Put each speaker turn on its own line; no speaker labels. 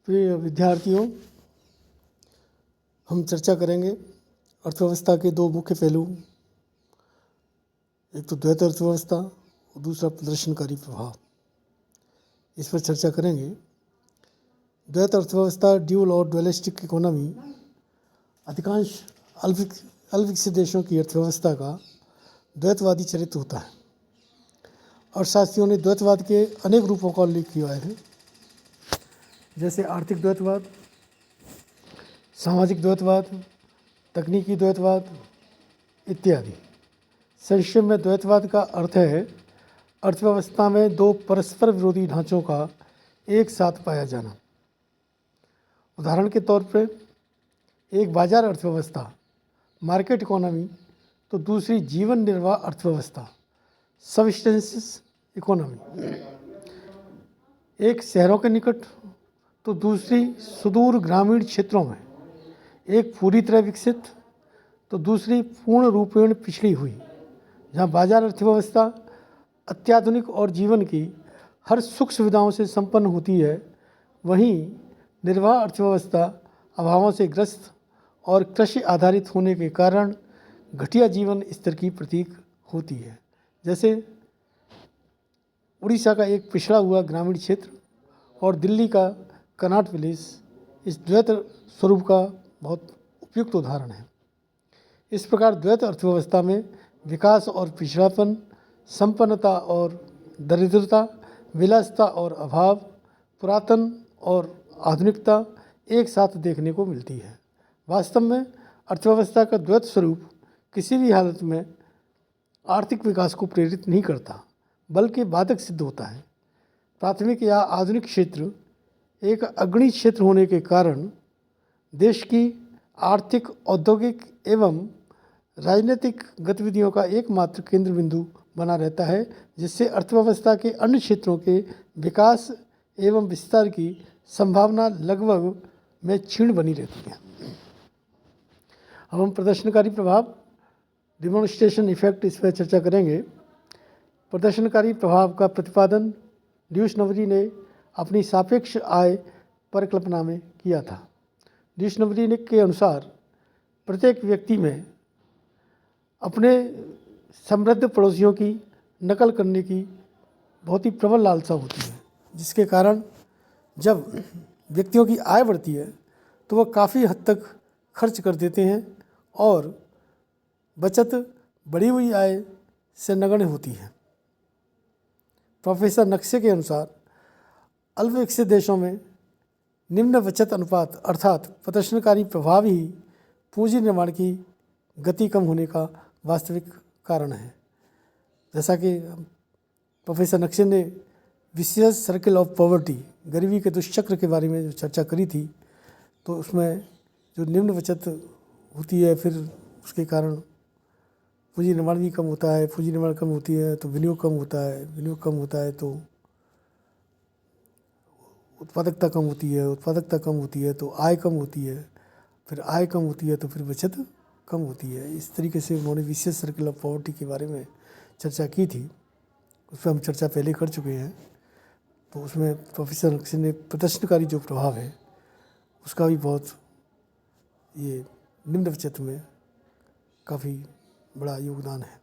प्रिय विद्यार्थियों, हम चर्चा करेंगे अर्थव्यवस्था के दो मुख्य पहलू, एक तो द्वैत अर्थव्यवस्था और दूसरा प्रदर्शनकारी प्रभाव। इस पर चर्चा करेंगे। द्वैत अर्थव्यवस्था, ड्यूल और ड्वेलिस्टिक इकोनॉमी अधिकांश अल्पविकसित देशों की अर्थव्यवस्था का द्वैतवादी चरित्र होता है। अर्थशास्त्रियों ने द्वैतवाद के अनेक रूपों का उल्लेख किया है, जैसे आर्थिक द्वैतवाद, सामाजिक द्वैतवाद, तकनीकी द्वैतवाद इत्यादि। संक्षेप में द्वैतवाद का अर्थ है अर्थव्यवस्था में दो परस्पर विरोधी ढांचों का एक साथ पाया जाना। उदाहरण के तौर पर एक बाजार अर्थव्यवस्था मार्केट इकोनॉमी तो दूसरी जीवन निर्वाह अर्थव्यवस्था सबसिस्टेंस इकोनॉमी। एक शहरों के निकट तो दूसरी सुदूर ग्रामीण क्षेत्रों में। एक पूरी तरह विकसित तो दूसरी पूर्ण रूपेण पिछड़ी हुई। जहाँ बाजार अर्थव्यवस्था अत्याधुनिक और जीवन की हर सुख सुविधाओं से संपन्न होती है, वहीं निर्वाह अर्थव्यवस्था अभावों से ग्रस्त और कृषि आधारित होने के कारण घटिया जीवन स्तर की प्रतीक होती है। जैसे उड़ीसा का एक पिछड़ा हुआ ग्रामीण क्षेत्र और दिल्ली का कनॉट विलेज इस द्वैत स्वरूप का बहुत उपयुक्त उदाहरण है। इस प्रकार द्वैत अर्थव्यवस्था में विकास और पिछड़ापन, संपन्नता और दरिद्रता, विलासिता और अभाव, पुरातन और आधुनिकता एक साथ देखने को मिलती है। वास्तव में अर्थव्यवस्था का द्वैत स्वरूप किसी भी हालत में आर्थिक विकास को प्रेरित नहीं करता, बल्कि बाधक सिद्ध होता है। प्राथमिक या आधुनिक क्षेत्र एक अग्रणी क्षेत्र होने के कारण देश की आर्थिक, औद्योगिक एवं राजनीतिक गतिविधियों का एकमात्र केंद्र बिंदु बना रहता है, जिससे अर्थव्यवस्था के अन्य क्षेत्रों के विकास एवं विस्तार की संभावना लगभग में क्षीण बनी रहती है। अब हम प्रदर्शनकारी प्रभाव, डिमॉन्स्ट्रेशन इफेक्ट, इस पर चर्चा करेंगे। प्रदर्शनकारी प्रभाव का प्रतिपादन ड्यूशनबरी ने अपनी सापेक्ष आय परिकल्पना में किया था। ड्यूशनबरी के अनुसार प्रत्येक व्यक्ति में अपने समृद्ध पड़ोसियों की नकल करने की बहुत ही प्रबल लालसा होती है, जिसके कारण जब व्यक्तियों की आय बढ़ती है तो वह काफ़ी हद तक खर्च कर देते हैं और बचत बढ़ी हुई आय से नगण्य होती है। प्रोफेसर नक्शे के अनुसार अल्पविकसित देशों में निम्न बचत अनुपात अर्थात प्रदर्शनकारी प्रभाव ही पूंजी निर्माण की गति कम होने का वास्तविक कारण है। जैसा कि प्रोफेसर नक्शे ने विशियस सर्कल ऑफ पॉवर्टी, गरीबी के दुष्चक्र के बारे में जो चर्चा करी थी, तो उसमें जो निम्न बचत होती है, फिर उसके कारण पूंजी निर्माण भी कम होता है। पूंजी निर्माण कम होती है तो विनियोग कम होता है, विनियोग कम होता है तो उत्पादकता कम होती है, उत्पादकता कम होती है तो आय कम होती है, फिर आय कम होती है तो फिर बचत कम होती है। इस तरीके से उन्होंने विशियस सर्कल ऑफ पॉवर्टी के बारे में चर्चा की थी। उस पर हम चर्चा पहले कर चुके हैं। तो उसमें प्रोफेसर नक्शे ने प्रदर्शनकारी जो प्रभाव है उसका भी बहुत ये निम्न बचत में काफ़ी बड़ा योगदान है।